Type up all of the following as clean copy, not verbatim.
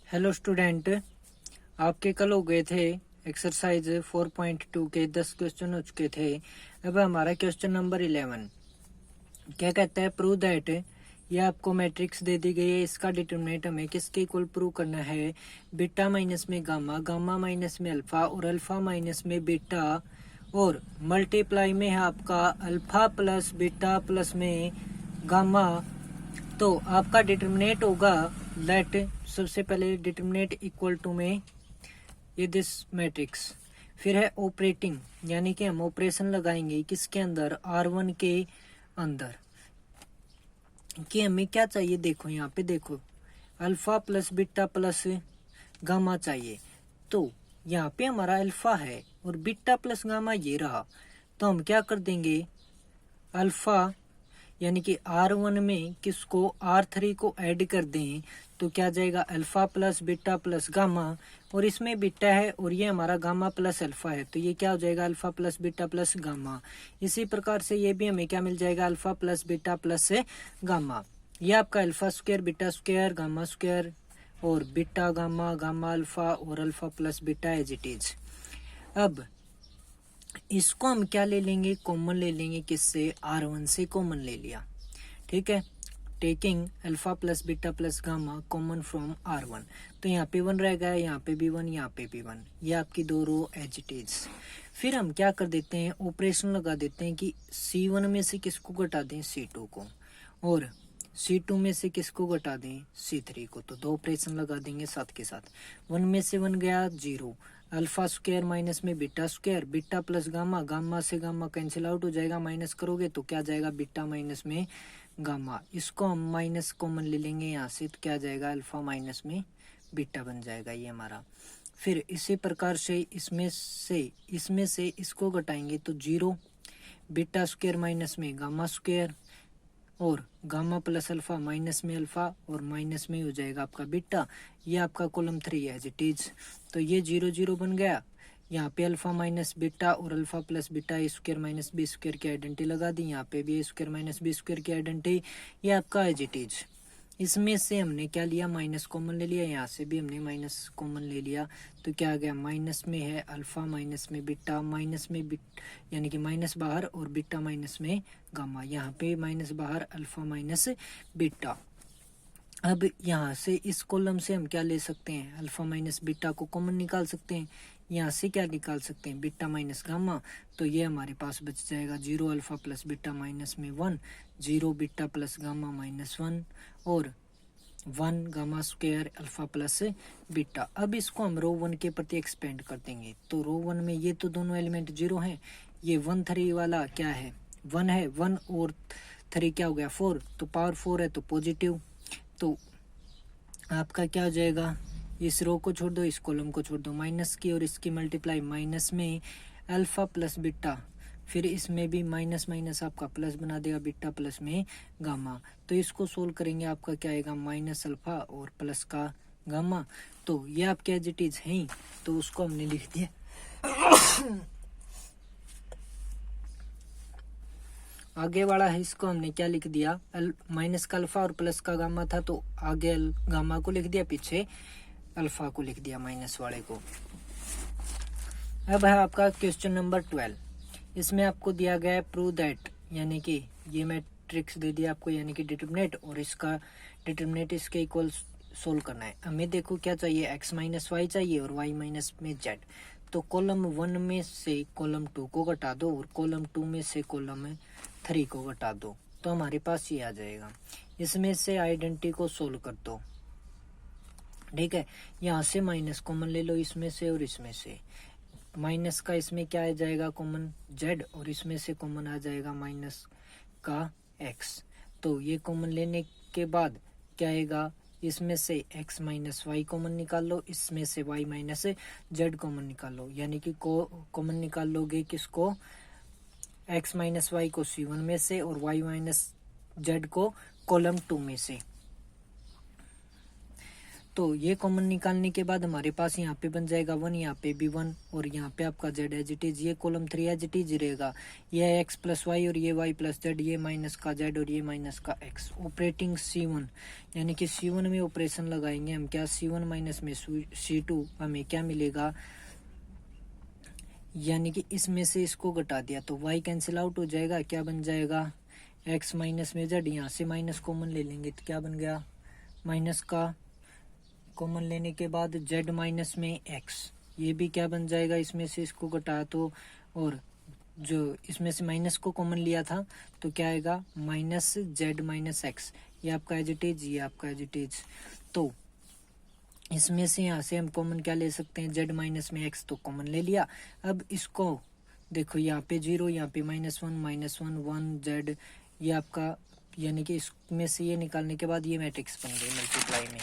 Hello student, आपके कल हो गए थे एक्सरसाइज 4.2 के 10 क्वेश्चन हो चुके थे। अब हमारा क्वेश्चन नंबर 11 क्या कहता है, प्रूव दैट। ये आपको मैट्रिक्स दे दी गई है, इसका डिटरमिनेंट हमें किसके इक्वल प्रूव करना है। बीटा माइनस में गामा, गामा माइनस में अल्फा और अल्फा माइनस में बीटा और मल्टीप्लाई में है आपका अल्फा प्लस बीटा प्लस में गामा। तो आपका डिटरमिनेंट होगा दैट, सबसे पहले डिटरमिनेंट इक्वल टू में ये दिस मैट्रिक्स, फिर है ऑपरेटिंग, यानी कि हम ऑपरेशन लगाएंगे किसके अंदर, R1 के अंदर। कि हमें क्या चाहिए, देखो यहाँ पे देखो, alpha plus beta plus gamma चाहिए। तो यहाँ पे हमारा अल्फा है और बीटा प्लस गामा ये रहा, तो हम क्या कर देंगे, अल्फा यानी कि R1 में किसको, R3 को ऐड कर दें तो क्या जाएगा, alpha plus beta plus gamma, और इसमें बीटा है और ये हमारा गामा प्लस अल्फा है, तो ये क्या हो जाएगा, alpha plus beta plus gamma. इसी प्रकार से ये भी हमें क्या मिल जाएगा, alpha plus beta plus gamma. ये आपका alpha square beta square gamma square और बीटा गामा गामा अल्फा और alpha plus beta as it is. अब इसको हम क्या ले लेंगे, कॉमन ले लेंगे, किससे, R1 से कॉमन ले लिया। ठीक है, taking alpha plus beta plus gamma common from R1, तो यहाँ पे 1 रह गया, यहाँ पे भी 1, यहाँ पे भी 1, ये आपकी दो रो एज इट इज। फिर हम क्या कर देते हैं, ऑपरेशन लगा देते हैं कि C1 में से किसको घटा दें, C2 को, और C2 में से किसको घटा दें, C3 को। तो दो ऑपरेशन लगा देंगे साथ के साथ। 1 में से 1 गया 0, अल्फा स्क्वायर माइनस में beta square, beta plus gamma, gamma से गामा कैंसिल आउट हो जाएगा, माइनस करोगे तो क्या जाएगा, बीटा माइनस में गामा। इसको हम माइनस कॉमन ले लेंगे यहाँ से, तो क्या जाएगा, अल्फा माइनस में बीटा बन जाएगा ये हमारा। फिर इसी प्रकार से इसमें से इसको घटाएंगे तो 0, बीटा स्क्वायर माइनस में गामा स्क्वायर और गामा प्लस अल्फा माइनस में अल्फा और माइनस में हो जाएगा आपका बीटा। ये आपका कॉलम 3 एज इट इज, तो ये 0 0 बन गया। यहाँ पे अल्फा माइनस बीटा और alpha plus beta A square minus B square की आइडेंटिटी लगा दी, यहाँ पे भी A square minus B square की आइडेंटिटी, ये आपका एज इट इज। इसमें से हमने क्या लिया, माइनस कॉमन ले लिया, यहाँ से भी हमने माइनस कॉमन ले लिया, तो क्या आ गया, माइनस में है अल्फा माइनस में बीटा, माइनस में यानी कि माइनस बाहर और बीटा माइनस में गामा, यहाँ पे माइनस बाहर अल्फा माइनस बीटा। अब यहाँ से इस कॉलम से हम क्या ले सकते हैं, अल्फा माइनस बीटा को कॉमन निकाल सकते हैं, यहाँ से क्या निकाल सकते हैं, बीटा माइनस गामा, तो ये हमारे पास बच जाएगा 0 अल्फा प्लस बीटा माइनस में 1, 0 बीटा प्लस गामा माइनस 1 और 1 gamma square alpha plus beta. अब इसको हम रो 1 के प्रति एक्सपेंड कर देंगे, तो रो 1 में ये तो दोनों एलिमेंट 0 हैं, ये 1 3 वाला क्या है, 1 है, 1 और 3 क्या हो गया 4, तो पावर 4 है तो पॉजिटिव, तो आपका क्या हो जाएगा, इस रो को छोड़ दो, इस कॉलम को छोड़ दो, माइनस की और इसकी मल्टीप्लाई, माइनस में अल्फा प्लस बीटा, फिर इसमें भी माइनस माइनस आपका प्लस बना देगा, बीटा प्लस में गामा। तो इसको सोल्व करेंगे, आपका क्या आएगा, माइनस अल्फा और प्लस का गामा। तो ये आपके एज इट इज है, तो उसको हमने लिख दिया। आगे वाला है, इसको हमने क्या लिख दिया, माइनस का अल्फा और प्लस का गामा था, तो आगे गामा को लिख दिया, पीछे अल्फा को लिख दिया माइनस वाले को। अब है आपका क्वेश्चन नंबर 12, इसमें आपको दिया गया है प्रूव दैट, यानी कि ये मैट्रिक्स दे दिया आपको, यानी कि डिटरमिनेंट, और इसका डिटरमिनेंट इसके इक्वल सोल्व करना है। हमें देखो क्या चाहिए, x माइनस वाई चाहिए और y माइनस में z। तो कॉलम 1 में से कॉलम 2 को घटा दो और कॉलम 2 में से कॉलम 3 को घटा दो, तो हमारे पास ये आ जाएगा। इसमें से आइडेंटिटी को सोल्व कर दो, ठीक है, यहाँ से माइनस कॉमन ले लो, इसमें से और इसमें से, माइनस का इसमें क्या आ जाएगा कॉमन, z, और इसमें से कॉमन आ जाएगा माइनस का x। तो ये कॉमन लेने के बाद क्या आएगा, इसमें से x माइनस वाई कॉमन निकाल लो, इसमें से y माइनस z कॉमन निकाल लो, यानी कि कॉमन निकाल लोगे किसको, x माइनस वाई को C1 में से और y माइनस z को कॉलम 2 में से। तो ये कॉमन निकालने के बाद हमारे पास यहाँ पे बन जाएगा 1, यहाँ पे भी 1 और यहाँ पे आपका z एज इट इज, ये कॉलम 3 एज इट इज रहेगा। ये x प्लस वाई और ये y प्लस z, ये माइनस का z और ये माइनस का x। ऑपरेटिंग C1 यानी कि C1 में ऑपरेशन लगाएंगे हम क्या, C1 माइनस में C2 हमें क्या मिलेगा, यानी कि इसमें से इसको घटा दिया तो y कैंसिल आउट हो जाएगा, क्या बन जाएगा x माइनस में z, यहाँ से माइनस कॉमन ले लेंगे तो क्या बन गया, माइनस का कॉमन लेने के बाद z माइनस में x, ये भी क्या बन जाएगा, इसमें से इसको घटा तो, और जो इसमें से माइनस को कॉमन लिया था तो क्या आएगा माइनस z माइनस x, ये आपका एज इट इज, ये आपका एज इट इज। तो इसमें से यहाँ से हम कॉमन क्या ले सकते हैं, z माइनस में x तो कॉमन ले लिया। अब इसको देखो यहाँ पे 0, यहाँ पे -1 1 z, ये आपका यानी कि इसमें से ये निकालने के बाद ये मैट्रिक्स बन गई मल्टीप्लाई में।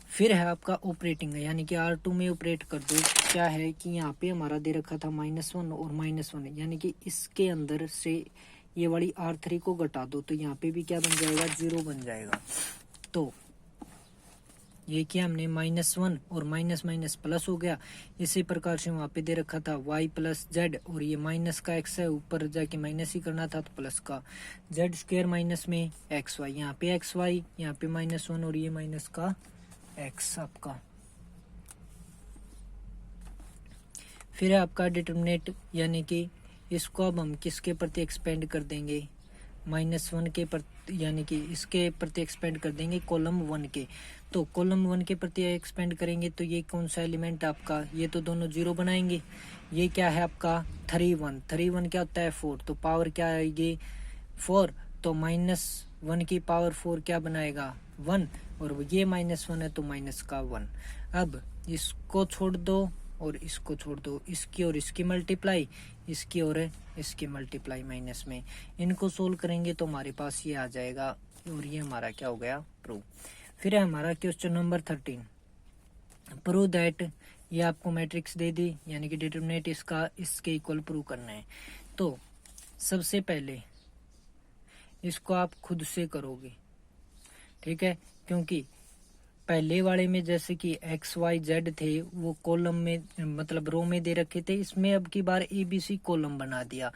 फिर है आपका ऑपरेटिंग, यानी कि R2 में ऑपरेट कर दो, क्या है कि यहाँ पे हमारा दे रखा था -1 और -1, यानी कि इसके अंदर से ये वाली R3 को घटा दो तो यहाँ पे भी क्या बन जाएगा, 0 बन जाएगा। तो ये क्या हमने -1 और माइनस माइनस प्लस हो गया। इसी प्रकार से वहाँ पे दे रखा था y प्लस z और ये माइनस का x है, ऊपर जाके माइनस ही करना था तो प्लस का z स्क्वायर माइनस में xy, यहाँ पे xy, यहाँ पे -1 और ये माइनस का x आपका। फिर है आपका डिटरमिनेट, यानी कि इसको अब हम किसके प्रति एक्सपेंड कर देंगे, -1 के प्रति, यानी कि इसके प्रति एक्सपेंड कर देंगे कॉलम 1 के। तो कॉलम 1 के प्रति एक्सपेंड करेंगे तो ये कौन सा एलिमेंट आपका, ये तो दोनों 0 बनाएंगे। ये क्या है आपका 3 1 क्या होता है 4, तो पावर क्या आएगी 4, तो -1 की पावर 4 क्या बनाएगा 1, और ये -1 है तो माइनस का 1। अब इसको छोड़ दो और इसको छोड़ दो, इसकी और इसकी मल्टीप्लाई, इसकी और इसकी मल्टीप्लाई माइनस में, इनको सोल्व करेंगे तो हमारे पास ये आ जाएगा और ये हमारा क्या हो गया प्रूव। फिर है हमारा क्वेश्चन नंबर 13, प्रूव दैट, ये आपको मैट्रिक्स दे दी, यानी कि डिटरमिनेट इसका इसके इक्वल प्रूव करना है। तो सबसे पहले इसको आप खुद से करोगे, ठीक है, क्योंकि पहले वाले में जैसे कि एक्स वाई जेड थे वो कॉलम में मतलब रो में दे रखे थे, इसमें अब की बार ABC कॉलम बना दिया।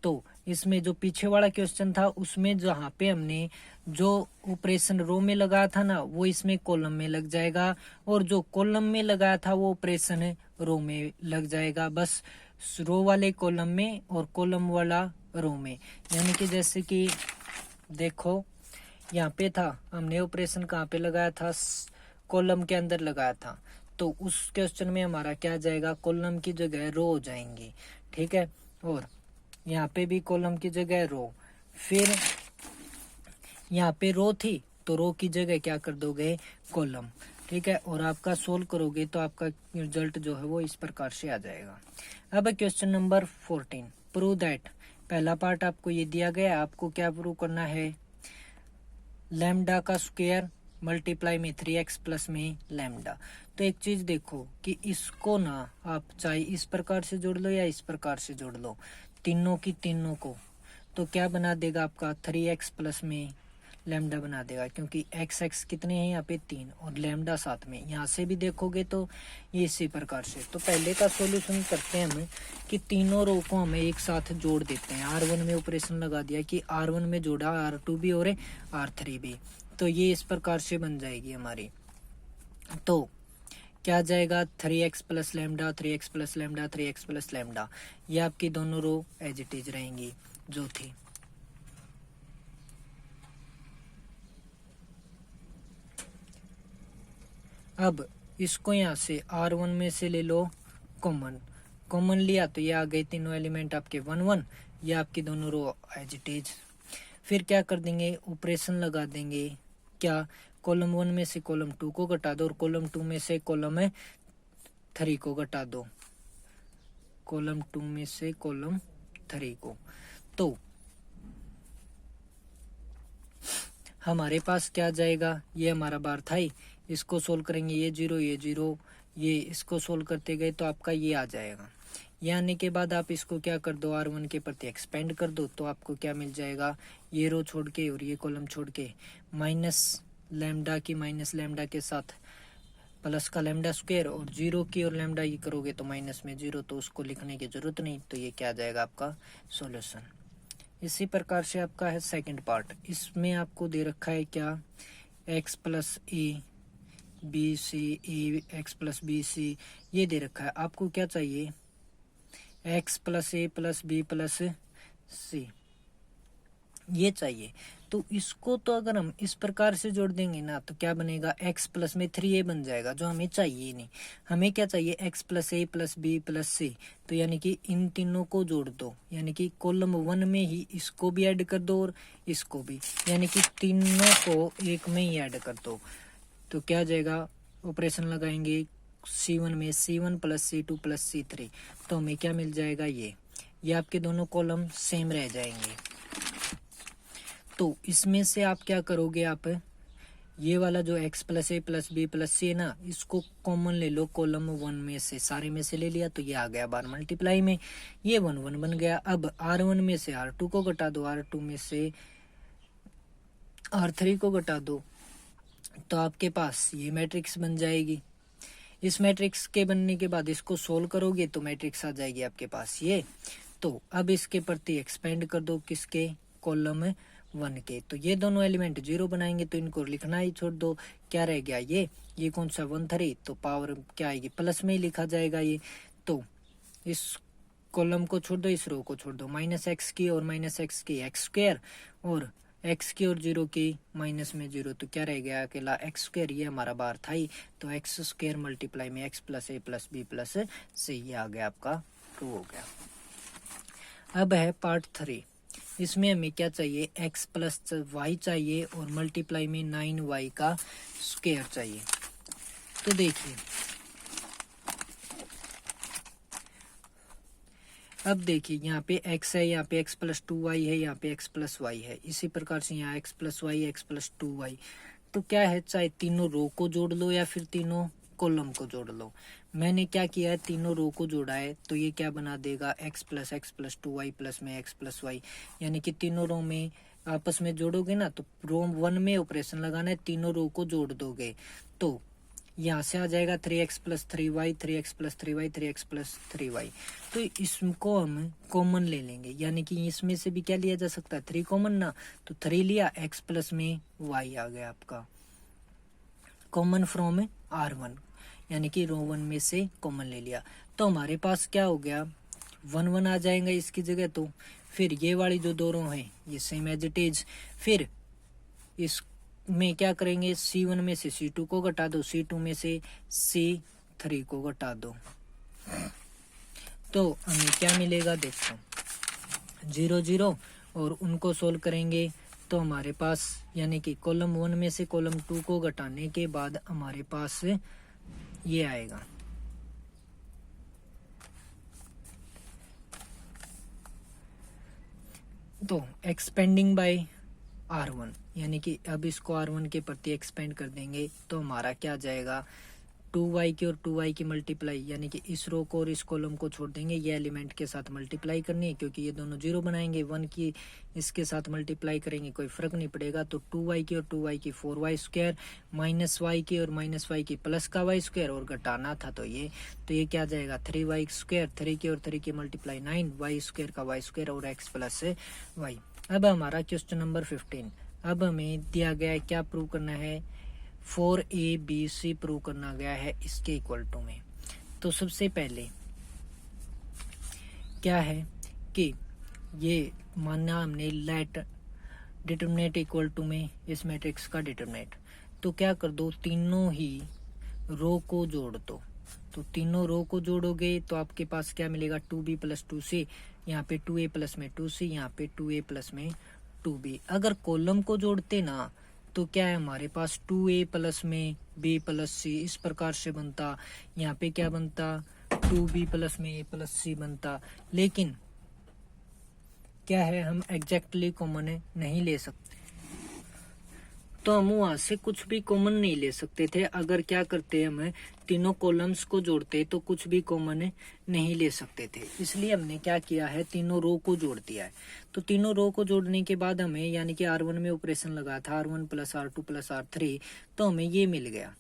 तो इसमें जो पीछे वाला क्वेश्चन था उसमें जहाँ पे हमने जो ऑपरेशन रो में लगाया था ना वो इसमें कॉलम में लग जाएगा, और जो कॉलम में लगाया था वो ऑपरेशन रो में लग जाएगा, बस रो वाले कॉलम में और कॉलम वाला रो में। यानी कि जैसे कि देखो यहाँ पे था, हमने ऑपरेशन कहाँ पे लगाया था, कॉलम के अंदर लगाया था, तो उस क्वेश्चन में हमारा क्या जाएगा, कॉलम की जगह रो हो जाएंगी, ठीक है, और यहाँ पे भी कॉलम की जगह रो। फिर यहाँ पे रो थी तो रो की जगह क्या कर दोगे कॉलम, ठीक है, और आपका सोल्व करोगे तो आपका रिजल्ट जो है वो इस प्रकार से आ जाएगा। अब क्वेश्चन नंबर 14, प्रूव दैट, पहला पार्ट आपको ये दिया गया, आपको क्या प्रूव करना है, लैम्डा का स्क्वायर मल्टीप्लाई में 3x प्लस में लैम्डा। तो एक चीज देखो कि इसको ना आप चाहे इस प्रकार से जोड़ लो या इस प्रकार से जोड़ लो, तीनों की तीनों को, तो क्या बना देगा आपका 3x प्लस में लैम्डा बना देगा, क्योंकि x कितने हैं यहाँ पे 3 और लैम्डा साथ में। यहाँ से भी देखोगे तो ये इसी प्रकार से। तो पहले का सॉल्यूशन करते हैं हम कि तीनों रो को हमें एक साथ जोड़ देते हैं, R1 में ऑपरेशन लगा दिया कि R1 में जोड़ा R2 भी और R3 भी, तो ये इस प्रकार से बन जाएगी हमारी। तो क्या जाएगा 3x plus lambda 3x plus lambda 3x plus lambda, ये आपकी दोनों रो एज इट इज रहेंगी जो थी। अब इसको यहाँ से R1 में से ले लो कॉमन लिया तो ये आ गए तीनों एलिमेंट आपके 1 1, ये आपकी दोनों रो एज इट इज। फिर क्या कर देंगे, ऑपरेशन लगा देंगे, क्या कॉलम 1 में से कॉलम 2 को घटा दो और कॉलम 2 में से कॉलम 3 को घटा दो, कॉलम 2 में से कॉलम 3 को। तो हमारे पास क्या जाएगा, ये हमारा बार था ही, इसको सोल्व करेंगे, ये 0 ये इसको सोल्व करते गए तो आपका ये आ जाएगा। ये आने के बाद आप इसको क्या कर दो, R1 के प्रति एक्सपेंड कर दो, तो आपको क्या मिल जाएगा, ये रो छोड़ के और ये कॉलम छोड़ के लैम्डा की माइनस लैम्डा के साथ प्लस का लैम्डा स्क्वायर, और 0 की और लैम्डा की करोगे तो माइनस में 0, तो उसको लिखने की जरूरत नहीं, तो ये क्या आ जाएगा आपका सॉल्यूशन। इसी प्रकार से आपका है सेकंड पार्ट। इसमें आपको दे रखा है क्या, x plus A B C, A X plus B C, ये दे रखा है। आपको क्या चाहिए, x plus A plus B plus C, ये चाहिए। तो इसको तो अगर हम इस प्रकार से जोड़ देंगे ना तो क्या बनेगा, x प्लस में 3a बन जाएगा, जो हमें चाहिए नहीं। हमें क्या चाहिए, x plus A plus B plus सी। तो यानी कि इन तीनों को जोड़ दो, यानी कि कॉलम 1 में ही इसको भी ऐड कर दो और इसको भी, यानी कि तीनों को एक में ही ऐड कर दो। तो क्या जाएगा, ऑपरेशन लगाएंगे C1 में C1 plus C2 plus C3, तो हमें क्या मिल जाएगा, ये आपके दोनों कॉलम सेम रह जाएंगे। तो इसमें से आप क्या करोगे, आप ये वाला जो x plus A plus B plus सी है ना, इसको कॉमन ले लो कॉलम 1 में से, सारे में से ले लिया तो ये आ गया बार मल्टीप्लाई में, ये 1 1 बन गया। अब R1 में से R2 को घटा दो, R2 में से R3 को घटा दो, तो आपके पास ये मैट्रिक्स बन जाएगी। इस मैट्रिक्स के बनने के बाद इसको सोल्व करोगे तो मैट्रिक्स आ जाएगी आपके पास ये। तो अब इसके प्रति एक्सपेंड कर दो, किसके, कॉलम 1 के। तो ये दोनों एलिमेंट 0 बनाएंगे, तो इनको लिखना ही छोड़ दो। क्या रह गया, ये कौन सा 1 3, तो पावर क्या आएगी, प्लस में ही लिखा जाएगा ये। तो इस कॉलम को छोड़ दो, इस रो को छोड़ दो, माइनस एक्स की और माइनस एक्स की एक्स स्क्वायर, और एक्स की और 0 की माइनस में 0, तो क्या रह गया, अकेला एक्स स्क्वायर, ये हमारा बार था ही। तो एक्स स्क्वायर मल्टीप्लाई में x plus A plus B plus C, ये आ गया आपका ट्रू हो गया। अब है पार्ट 3। इसमें हमें क्या चाहिए, x प्लस वाई चाहिए और मल्टीप्लाई में 9y का स्क्वायर चाहिए। तो देखिए, अब देखिए यहाँ पे x है, यहाँ पे x प्लस 2y है, यहाँ पे x प्लस वाई है। इसी प्रकार से यहाँ x plus y, x plus 2y। तो क्या है, चाहे तीनों रो को जोड़ लो या फिर तीनों कॉलम को जोड़ लो। मैंने क्या किया है, तीनों रो को जोड़ा है, तो ये क्या बना देगा, x प्लस 2y प्लस में x प्लस वाई, यानी कि तीनों रो में आपस में जोड़ोगे ना, तो रो 1 में ऑपरेशन लगाना है, तीनों रो को जोड़ दोगे तो यहाँ से आ जाएगा 3x plus 3y, 3x plus 3y, 3x plus 3y। तो इसको हम कॉमन ले लेंगे, यानी कि इसमें से भी क्या लिया जा सकता है, 3 कॉमन ना, तो 3 लिया, x प्लस में y आ गया आपका कॉमन फ्रॉम R1, यानी कि रो 1 में से कॉमन ले लिया। तो हमारे पास क्या हो गया, 1 1 आ जाएगा इसकी जगह। तो फिर ये वाली जो दो रो है ये सेम एज इट इज। फिर इसमें क्या करेंगे, C1 में से C2 को घटा दो, C2 में से C3 को घटा दो, तो हमें क्या मिलेगा, देखो 0 0, और उनको सोल्व करेंगे तो हमारे पास, यानी कि कॉलम 1 में से कॉलम 2 को घटाने के बाद हमारे पास ये आएगा। तो एक्सपेंडिंग बाय R1, यानी कि अब इसको R1 के प्रति एक्सपेंड कर देंगे तो हमारा क्या जाएगा, 2y की और 2y की मल्टीप्लाई, यानी कि इस रो को और इस कॉलम को छोड़ देंगे, ये एलिमेंट के साथ मल्टीप्लाई करनी है क्योंकि ये दोनों 0 बनाएंगे। 1 की इसके साथ मल्टीप्लाई करेंगे, कोई फर्क नहीं पड़ेगा। तो 2y की और 2y की 4y स्क्वायर, माइनस y की और माइनस y की प्लस का y स्क्वायर, और घटाना था तो ये क्या जाएगा, 3y स्क्वायर, 3 की और 3 की मल्टीप्लाई 9, y स्क्वायर का y स्क्वायर और x प्लस y। अब हमारा क्वेश्चन नंबर 15। अब हमें दिया गया है, क्या प्रूव करना है, 4ABC प्रूव करना गया है इसके इक्वल टू में। तो सबसे पहले क्या है कि ये मानना हमने लेट डिटरमिनेट इक्वल टू में इस मैट्रिक्स का डिटरमिनेट, तो क्या कर दो, तीनों ही रो को जोड़ दो। तो तीनों रो को जोड़ोगे तो आपके पास क्या मिलेगा, 2b प्लस 2c, यहाँ पे 2a प्लस में 2c, यहाँ पे 2a प्लस में 2b। अगर कॉलम को जोड़ते ना तो क्या है, हमारे पास 2a प्लस में b प्लस c इस प्रकार से बनता, यहाँ पे क्या बनता, 2b प्लस में a प्लस c बनता। लेकिन क्या है, हम एग्जैक्टली कॉमन नहीं ले सकते, तो हम वहां से कुछ भी कॉमन नहीं ले सकते थे। अगर क्या करते हम तीनों कॉलम्स को जोड़ते तो कुछ भी कॉमन नहीं ले सकते थे, इसलिए हमने क्या किया है, तीनों रो को जोड़ दिया है। तो तीनों रो को जोड़ने के बाद हमें यानी कि R1 में ऑपरेशन लगा था R1 + R2 + R3, तो हमें ये मिल गया।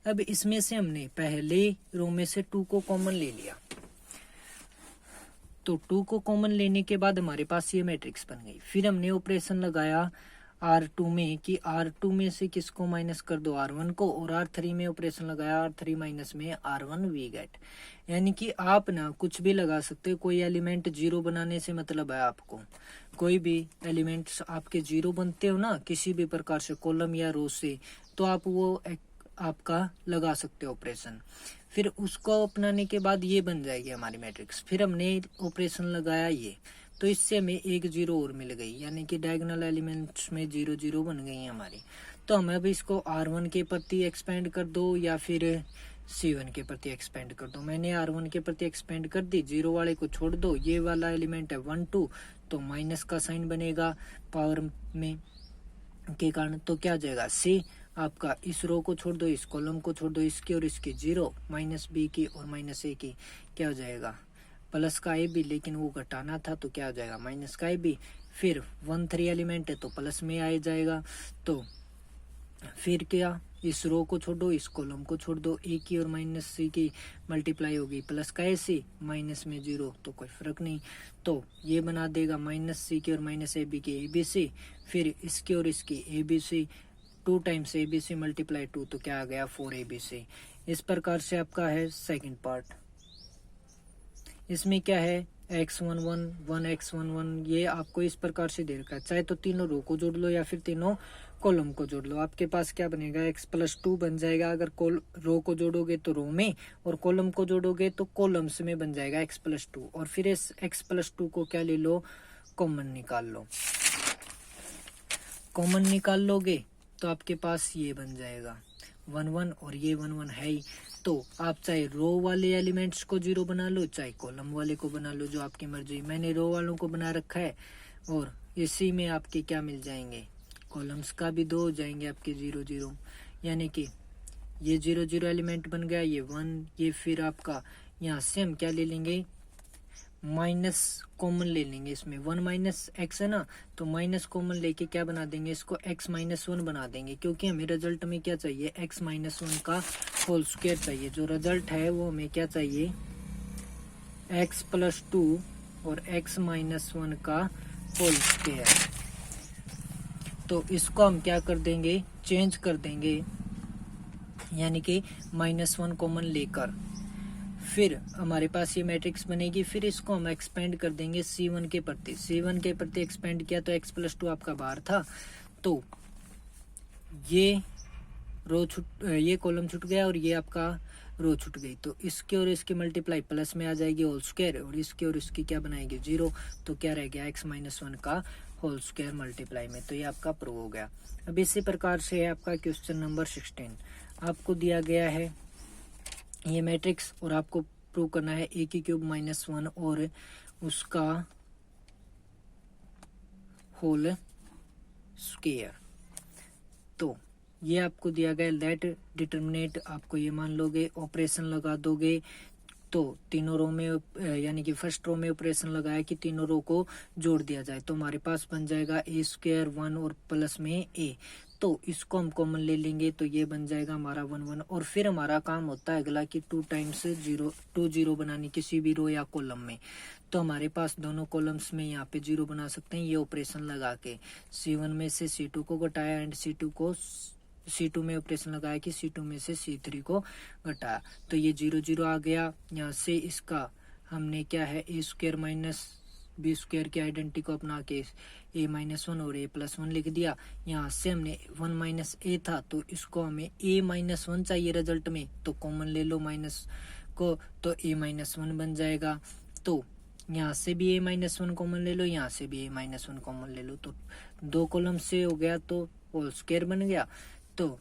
अब इसमें से हमने पहले रो में से 2 को कॉमन ले लिया, तो 2 को कॉमन लेने के बाद हमारे पास ये मैट्रिक्स बन गई। फिर हमने ऑपरेशन लगाया R2 में कि R2 में से किसको माइनस कर दो, R1 को, और R3 में ऑपरेशन लगाया R3 माइनस में R1 वी गेट। यानी कि आप ना कुछ भी लगा सकते हो, कोई एलिमेंट जीरो बनाने से मतलब है आपको, कोई भी एलिमेंट्स आपके जीरो बनते हो ना किसी भी प्रकार से कॉलम या रो से, तो आप वो आपका लगा सकते हो ऑपरेशन। फिर उसको अपनाने के बाद ये बन जाएगी हमारी मैट्रिक्स। फिर हमने ऑपरेशन लगाया ये, तो इससे हमें एक जीरो और मिल गई, यानी कि डायगोनल एलिमेंट्स में 0 0 बन गई हमारी। तो हमें अब इसको R1 के प्रति एक्सपेंड कर दो या फिर C1 के प्रति एक्सपेंड कर दो। मैंने R1 के प्रति एक्सपेंड कर दी, जीरो वाले को छोड़ दो, ये वाला एलिमेंट है 1 2, तो माइनस का साइन बनेगा पावर में के कारण, तो क्या आ जाएगा C आपका, इस रो को छोड़ दो, इस कॉलम को छोड़ दो, इसकी और इसकी 0, -b की और -a की क्या हो जाएगा, प्लस का AB, लेकिन वो घटाना था तो क्या हो जाएगा, माइनस का AB। फिर 1 3 एलिमेंट है तो प्लस में आ जाएगा। तो फिर क्या, इस रो को छोड़ो, इस कॉलम को छोड़ दो, A की और -c की मल्टीप्लाई होगी, प्लस का AC, माइनस में 0, तो कोई फर्क नहीं, तो ये बना देगा -c की और -ab की ABC। फिर इसकी और इसकी ABC, 2 टाइम्स ABC मल्टीप्लाई 2, तो क्या आ गया 4ABC। इस प्रकार से आपका है सेकंड पार्ट। इसमें क्या है, x11 1x11, ये आपको इस प्रकार से दे रखा है, चाहे तो तीनों रो को जोड़ लो या फिर तीनों कॉलम को जोड़ लो। आपके पास क्या बनेगा, x + 2 बन जाएगा। अगर रो को जोड़ोगे तो रो में, और कॉलम को जोड़ोगे तो कॉलम्स में बन जाएगा x + 2। और फिर इस x + 2 को क्या ले लो, कॉमन निकाल लो। कॉमन निकाल लोगे तो आपके पास ये बन जाएगा 1 1, और ये 1 1 है ही। तो आप चाहे रो वाले एलिमेंट्स को 0 बना लो, चाहे कॉलम वाले को बना लो, जो आपकी मर्जी। मैंने रो वालों को बना रखा है, और इसी में आपके क्या मिल जाएंगे, कॉलम्स का भी 2 हो जाएंगे आपके 0 0, यानी कि ये 0 0 एलिमेंट बन गया, ये 1, ये फिर आपका यहाँ से हम क्या ले लेंगे, माइनस कॉमन ले लेंगे। इसमें 1 - x है ना, तो माइनस कॉमन लेके क्या बना देंगे, इसको x - 1 बना देंगे, क्योंकि हमें रिजल्ट में क्या चाहिए, x - 1 का होल स्क्वायर चाहिए। जो रिजल्ट है वो हमें क्या चाहिए, x + 2 और x - 1 का होल स्क्वायर। तो इसको हम क्या कर देंगे, चेंज कर देंगे, यानी कि -1 कॉमन लेकर फिर हमारे पास ये मैट्रिक्स बनेगी। फिर इसको हम एक्सपेंड कर देंगे C1 के प्रति। C1 के प्रति एक्सपेंड किया तो x + 2 आपका बाहर था, तो ये ये कॉलम छूट गया और ये आपका रो छूट गई। तो इसके और इसकी मल्टीप्लाई प्लस में आ जाएगी होल स्क्वायर, और इसकी और इसकी क्या बनाएगी 0, तो क्या रह गया x - 1 का होल स्क्वायर मल्टीप्लाई में। तो ये आपका प्रूव हो गया। अब इसी प्रकार से है आपका क्वेश्चन नंबर 16। आपको दिया गया है ये मैट्रिक्स, और आपको प्रूव करना है a³ - 1 और उसका होल स्क्वायर। तो ये आपको दिया गया, लेट डिटरमिनेट, आपको ये मान लोगे, ऑपरेशन लगा दोगे, तो तीनों रो में यानी कि फर्स्ट रो में ऑपरेशन लगाया कि तीनों रो को जोड़ दिया जाए, तो हमारे पास बन जाएगा a² 1 और प्लस में a। तो इसको हम कॉमन ले लेंगे, तो ये बन जाएगा हमारा 1 1। और फिर हमारा काम होता है अगला कि 2 टाइम्स 0 2 0 बनानी किसी भी रो या कॉलम में। तो हमारे पास दोनों कॉलम्स में यहाँ पे 0 बना सकते हैं, ये ऑपरेशन लगा के। C1 में से C2 को घटाया एंड C2 में ऑपरेशन लगाया कि C2 में से C3 को घटाया, तो ये 0 0 आ गया। यहाँ से इसका हमने क्या है, a² - b² की आइडेंटिटी को अपना के a - 1 और a + 1 लिख दिया। यहाँ से हमने 1 - a था, तो इसको हमें a - 1 चाहिए रिजल्ट में, तो कॉमन ले लो माइनस को, तो a - 1 बन जाएगा। तो यहाँ से भी a - 1 कॉमन ले लो, यहाँ से भी a - 1 कॉमन ले लो, तो 2 कॉलम से हो गया, तो होल स्क्वायर बन गया। तो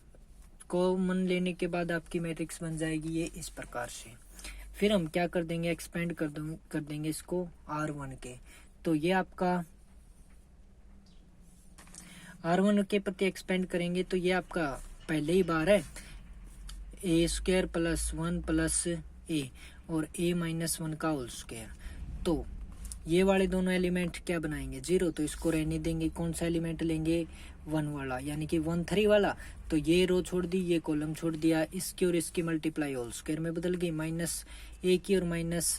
कॉमन लेने के बाद आपकी मैट्रिक्स बन जाएगी ये इस प्रकार से। फिर हम क्या कर देंगे, एक्सपेंड कर देंगे इसको R1 के। तो ये आपका R1 के प्रति एक्सपेंड करेंगे तो ये आपका पहले ही बार है ए स्क्वायर प्लस 1 प्लस ए और ए माइनस 1 का होल स्क्वायर। तो ये वाले दोनों एलिमेंट क्या बनाएंगे 0, तो इसको रहने देंगे। कौन सा एलिमेंट लेंगे 1 वाला, यानी कि 1 3 वाला। तो ये रो छोड़ दी, ये कॉलम छोड़ दिया, इसकी और इसकी मल्टीप्लाई होल स्क्वायर में बदल गई। माइनस ए की और माइनस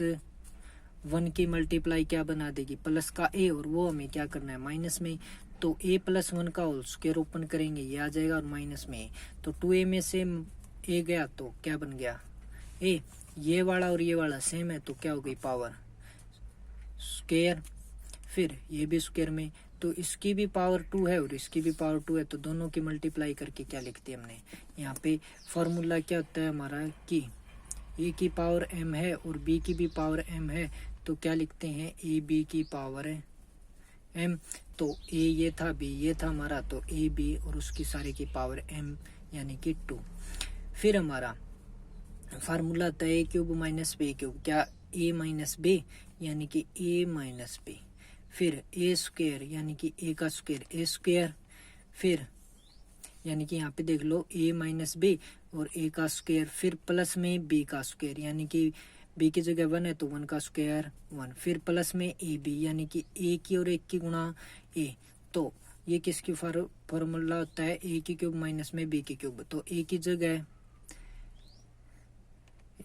1 की मल्टीप्लाई क्या बना देगी प्लस का ए, और वो हमें क्या करना है माइनस में। तो ए प्लस 1 का होल स्क्वायर ओपन करेंगे, ये आ जाएगा और माइनस में। तो 2a में से ए गया तो क्या बन गया ए। ये वाला और ये वाला सेम है तो क्या हो गई पावर स्क्वायर, फिर ये भी स्क्वायर में। तो इसकी भी पावर 2 है और इसकी भी पावर 2 है, तो दोनों की मल्टीप्लाई करके क्या लिखते हैं हमने यहाँ पे फॉर्मूला क्या होता है हमारा कि ए की पावर m है और b की भी पावर m है, तो क्या लिखते हैं ए बी की पावर है m। तो a ये था b ये था हमारा, तो ए बी और उसकी सारे की पावर m यानी कि 2। फिर हमारा फार्मूला आता है ए क्यूब माइनस बी क्यूब, क्या a माइनस बी यानी कि a माइनस बी, फिर ए स्क्वायर यानी कि a का स्क्वायर ए स्क्वायर, फिर यानी कि यहाँ पे देख लो a माइनस बी और a का स्क्वायर, फिर प्लस में b का स्क्वायर यानी कि b की जगह 1 है तो 1 का स्क्वायर 1, फिर प्लस में ए बी यानी कि a की और 1 की गुणा a। तो ये किसकी फॉर्मूला होता है a की क्यूब माइनस में b की क्यूब। तो a की जगह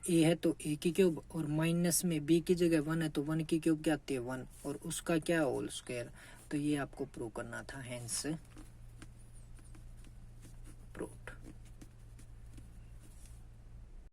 a है तो a की क्यूब और माइनस में b की जगह 1 है तो 1 की क्यूब क्या आती है 1 और उसका क्या होल स्क्वायर। तो ये आपको प्रूव करना था, हेंस